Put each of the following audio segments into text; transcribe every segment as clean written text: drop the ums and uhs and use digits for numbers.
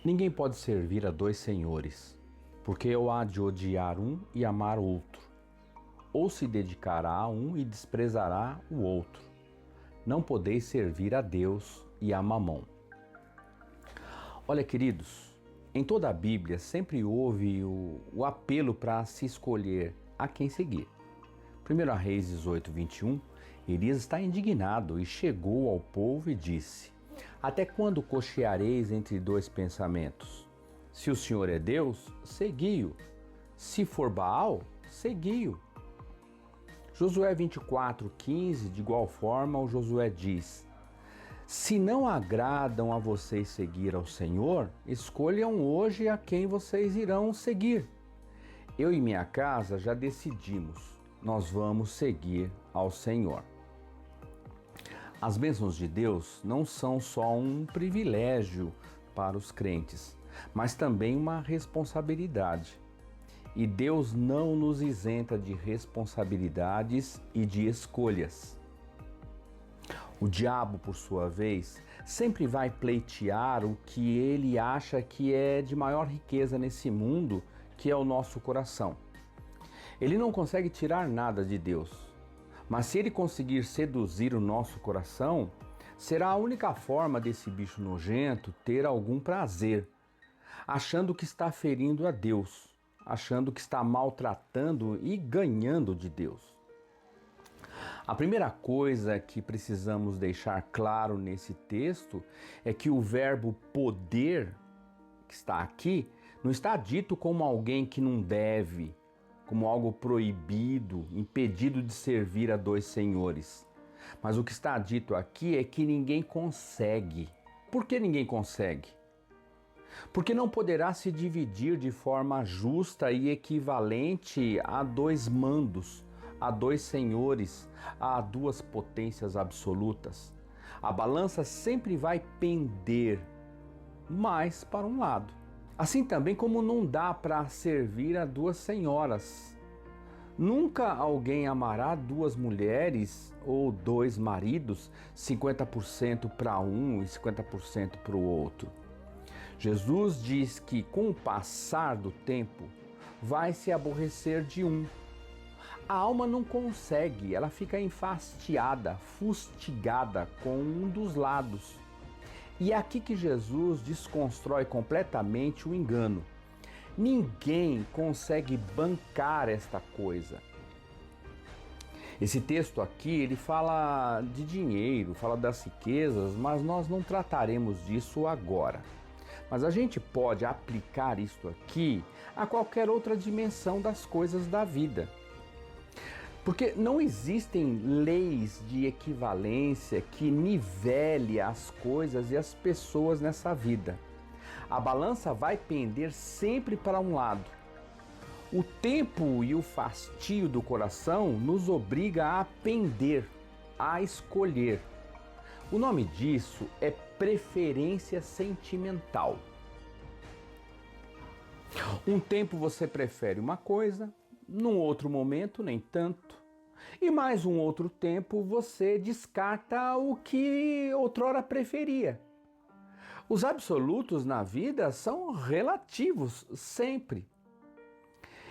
Ninguém pode servir a dois senhores, porque ou há de odiar um e amar outro, ou se dedicará a um e desprezará o outro. Não podeis servir a Deus e a Mamom. Olha, queridos, em toda a Bíblia sempre houve o apelo para se escolher a quem seguir. 1 Reis 18, 21, Elias está indignado e chegou ao povo e disse: até quando cocheareis entre dois pensamentos? Se o Senhor é Deus, segui-o. Se for Baal, segui-o. Josué 24, 15, de igual forma, o Josué diz: se não agradam a vocês seguir ao Senhor, escolham hoje a quem vocês irão seguir. Eu e minha casa já decidimos, nós vamos seguir ao Senhor. As bênçãos de Deus não são só um privilégio para os crentes, mas também uma responsabilidade. E Deus não nos isenta de responsabilidades e de escolhas. O diabo, por sua vez, sempre vai pleitear o que ele acha que é de maior riqueza nesse mundo, que é o nosso coração. Ele não consegue tirar nada de Deus. Mas se ele conseguir seduzir o nosso coração, será a única forma desse bicho nojento ter algum prazer, achando que está ferindo a Deus, achando que está maltratando e ganhando de Deus. A primeira coisa que precisamos deixar claro nesse texto é que o verbo poder, que está aqui, não está dito como alguém que não deve, como algo proibido, impedido de servir a dois senhores. Mas o que está dito aqui é que ninguém consegue. Por que ninguém consegue? Porque não poderá se dividir de forma justa e equivalente a dois mandos, a dois senhores, a duas potências absolutas. A balança sempre vai pender mais para um lado. Assim também como não dá para servir a duas senhoras. Nunca alguém amará duas mulheres ou dois maridos, 50% para um e 50% para o outro. Jesus diz que com o passar do tempo vai se aborrecer de um. A alma não consegue, ela fica enfastiada, fustigada com um dos lados. E é aqui que Jesus desconstrói completamente o engano. Ninguém consegue bancar esta coisa. Esse texto aqui, ele fala de dinheiro, fala das riquezas, mas nós não trataremos disso agora. Mas a gente pode aplicar isto aqui a qualquer outra dimensão das coisas da vida. Porque não existem leis de equivalência que nivele as coisas e as pessoas nessa vida. A balança vai pender sempre para um lado. O tempo e o fastio do coração nos obriga a pender, a escolher. O nome disso é preferência sentimental. Um tempo você prefere uma coisa, num outro momento nem tanto. E mais um outro tempo você descarta o que outrora preferia. Os absolutos na vida são relativos sempre.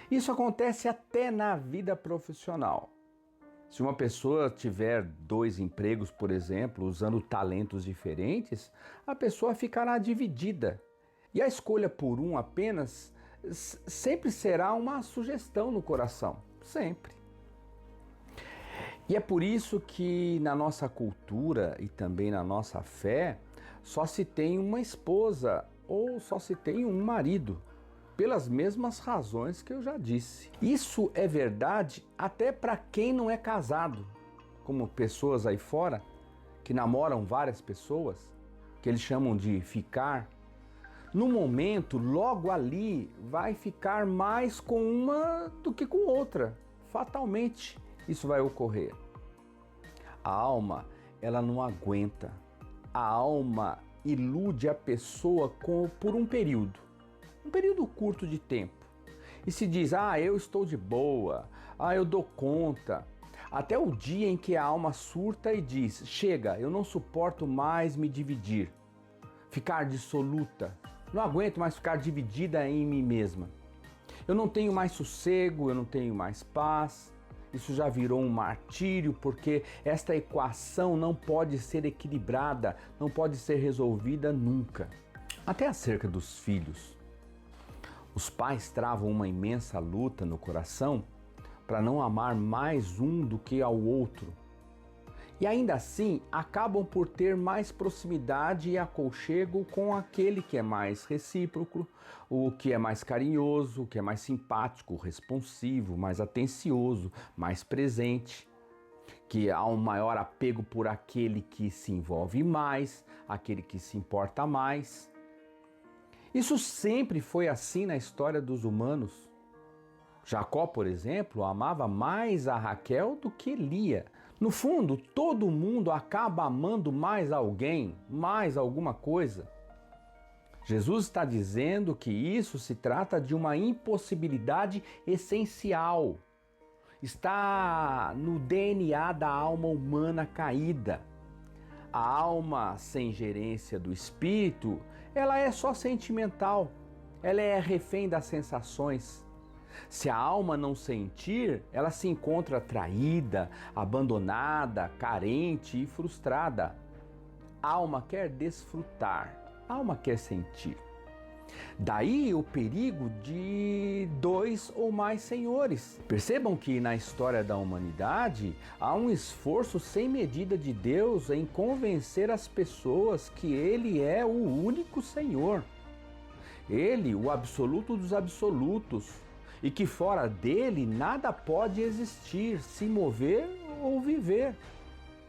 Isso acontece até na vida profissional. Se uma pessoa tiver dois empregos, por exemplo, usando talentos diferentes, a pessoa ficará dividida. E a escolha por um apenas sempre será uma sugestão no coração, sempre. E é por isso que na nossa cultura e também na nossa fé, só se tem uma esposa ou só se tem um marido, pelas mesmas razões que eu já disse. Isso é verdade até para quem não é casado, como pessoas aí fora que namoram várias pessoas, que eles chamam de ficar. No momento, logo ali, vai ficar mais com uma do que com outra. Fatalmente, isso vai ocorrer. A alma, ela não aguenta. A alma ilude a pessoa por um período curto de tempo. E se diz, eu estou de boa, eu dou conta. Até o dia em que a alma surta e diz, chega, eu não suporto mais me dividir, ficar dissoluta, Não aguento mais ficar dividida em mim mesma. Eu não tenho mais sossego, eu não tenho mais paz. Isso já virou um martírio, porque esta equação não pode ser equilibrada, não pode ser resolvida nunca. Até acerca dos filhos. Os pais travam uma imensa luta no coração para não amar mais um do que ao outro. E ainda assim, acabam por ter mais proximidade e aconchego com aquele que é mais recíproco, o que é mais carinhoso, o que é mais simpático, responsivo, mais atencioso, mais presente, que há um maior apego por aquele que se envolve mais, aquele que se importa mais. Isso sempre foi assim na história dos humanos. Jacó, por exemplo, amava mais a Raquel do que Lia. No fundo, todo mundo acaba amando mais alguém, mais alguma coisa. Jesus está dizendo que isso se trata de uma impossibilidade essencial. Está no DNA da alma humana caída. A alma sem gerência do espírito, ela é só sentimental. Ela é refém das sensações. Se a alma não sentir, ela se encontra traída, abandonada, carente e frustrada. A alma quer desfrutar, a alma quer sentir. Daí o perigo de dois ou mais senhores. Percebam que na história da humanidade há um esforço sem medida de Deus em convencer as pessoas que Ele é o único Senhor. Ele, o absoluto dos absolutos. E que fora dele nada pode existir, se mover ou viver.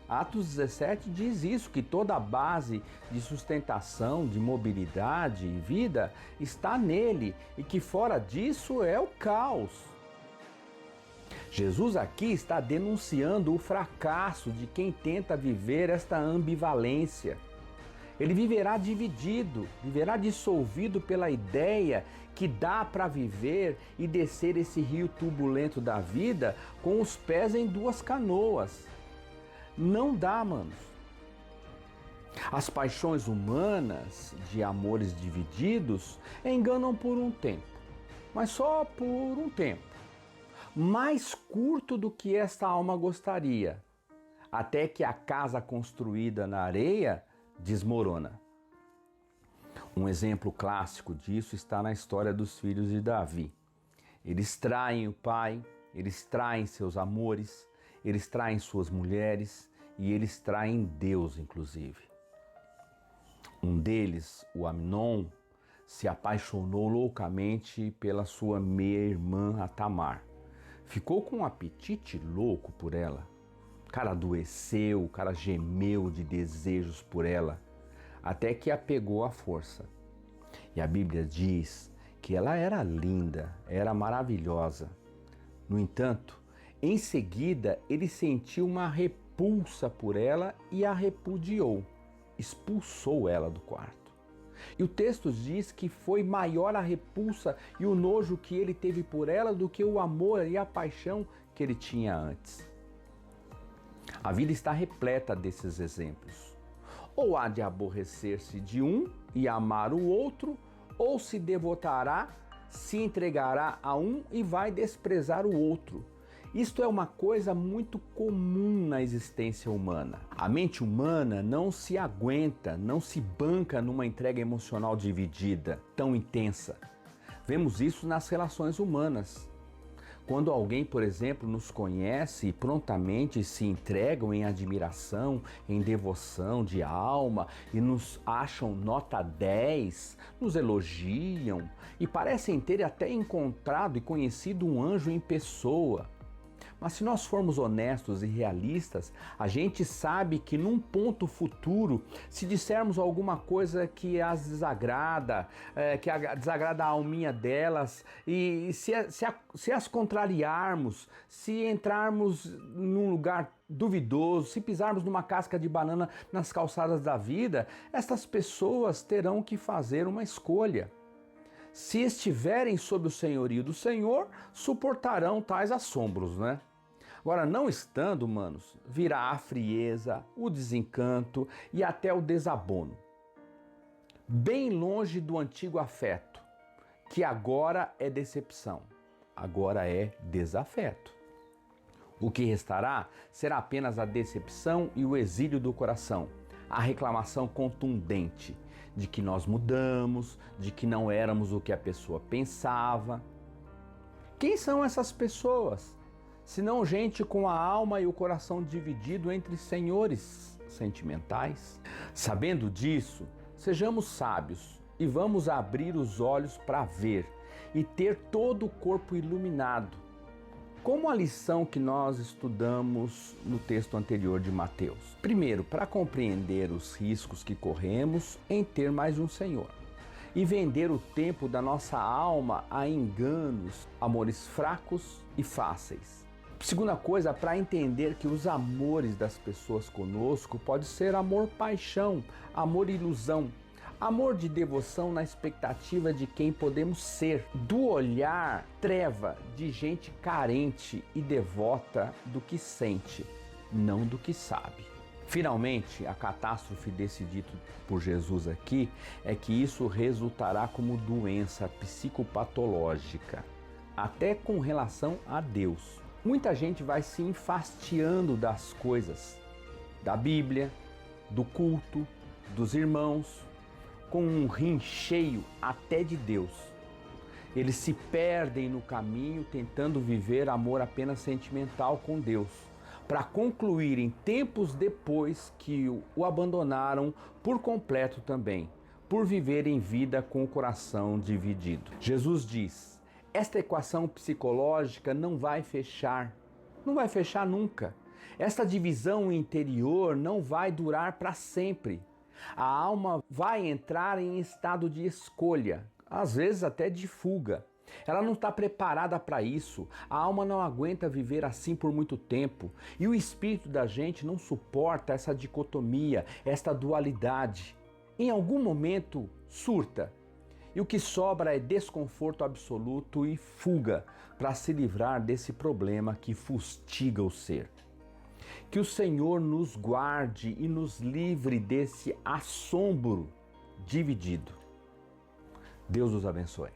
Atos 17 diz isso, que toda a base de sustentação, de mobilidade e vida está nele e que fora disso é o caos. Jesus aqui está denunciando o fracasso de quem tenta viver esta ambivalência. Ele viverá dividido, viverá dissolvido pela ideia que dá para viver e descer esse rio turbulento da vida com os pés em duas canoas. Não dá, manos. As paixões humanas de amores divididos enganam por um tempo, mas só por um tempo. Mais curto do que esta alma gostaria, até que a casa construída na areia desmorona. Um exemplo clássico disso está na história dos filhos de Davi. Eles traem o pai, eles traem seus amores, eles traem suas mulheres e eles traem Deus, inclusive. Um deles, o Amnon, se apaixonou loucamente pela sua meia-irmã, a Tamar. Ficou com um apetite louco por ela. O cara adoeceu, o cara gemeu de desejos por ela, até que a pegou à força. E a Bíblia diz que ela era linda, era maravilhosa. No entanto, em seguida ele sentiu uma repulsa por ela e a repudiou, expulsou ela do quarto. E o texto diz que foi maior a repulsa e o nojo que ele teve por ela do que o amor e a paixão que ele tinha antes. A vida está repleta desses exemplos. Ou há de aborrecer-se de um e amar o outro, ou se devotará, se entregará a um e vai desprezar o outro. Isto é uma coisa muito comum na existência humana. A mente humana não se aguenta, não se banca numa entrega emocional dividida, tão intensa. Vemos isso nas relações humanas. Quando alguém, por exemplo, nos conhece e prontamente se entregam em admiração, em devoção de alma e nos acham nota 10, nos elogiam e parecem ter até encontrado e conhecido um anjo em pessoa. Mas se nós formos honestos e realistas, a gente sabe que num ponto futuro, se dissermos alguma coisa que as desagrada, que desagrada a alminha delas, e se as contrariarmos, se entrarmos num lugar duvidoso, se pisarmos numa casca de banana nas calçadas da vida, estas pessoas terão que fazer uma escolha. Se estiverem sob o senhorio do Senhor, suportarão tais assombros, né? Agora, não estando, manos, virá a frieza, o desencanto e até o desabono. bem longe do antigo afeto, que agora é decepção, agora é desafeto. O que restará será apenas a decepção e o exílio do coração, a reclamação contundente de que nós mudamos, de que não éramos o que a pessoa pensava. Quem são essas pessoas? Senão gente com a alma e o coração dividido entre senhores sentimentais. Sabendo disso, sejamos sábios e vamos abrir os olhos para ver e ter todo o corpo iluminado, como a lição que nós estudamos no texto anterior de Mateus. Primeiro, para compreender os riscos que corremos em ter mais um Senhor e vender o tempo da nossa alma a enganos, amores fracos e fáceis. Segunda coisa, para entender que os amores das pessoas conosco pode ser amor-paixão, amor-ilusão, amor de devoção na expectativa de quem podemos ser, do olhar treva de gente carente e devota do que sente, não do que sabe. Finalmente, a catástrofe desse dito por Jesus aqui é que isso resultará como doença psicopatológica, até com relação a Deus. Muita gente vai se enfastiando das coisas, da Bíblia, do culto, dos irmãos, com um rim cheio até de Deus. Eles se perdem no caminho tentando viver amor apenas sentimental com Deus, para concluírem tempos depois que o abandonaram por completo também, por viverem vida com o coração dividido. Jesus diz: esta equação psicológica não vai fechar nunca. Esta divisão interior não vai durar para sempre. A alma vai entrar em estado de escolha, às vezes até de fuga. Ela não está preparada para isso. A alma não aguenta viver assim por muito tempo. E o espírito da gente não suporta essa dicotomia, esta dualidade. Em algum momento surta. E o que sobra é desconforto absoluto e fuga para se livrar desse problema que fustiga o ser. Que o Senhor nos guarde e nos livre desse assombro dividido. Deus os abençoe.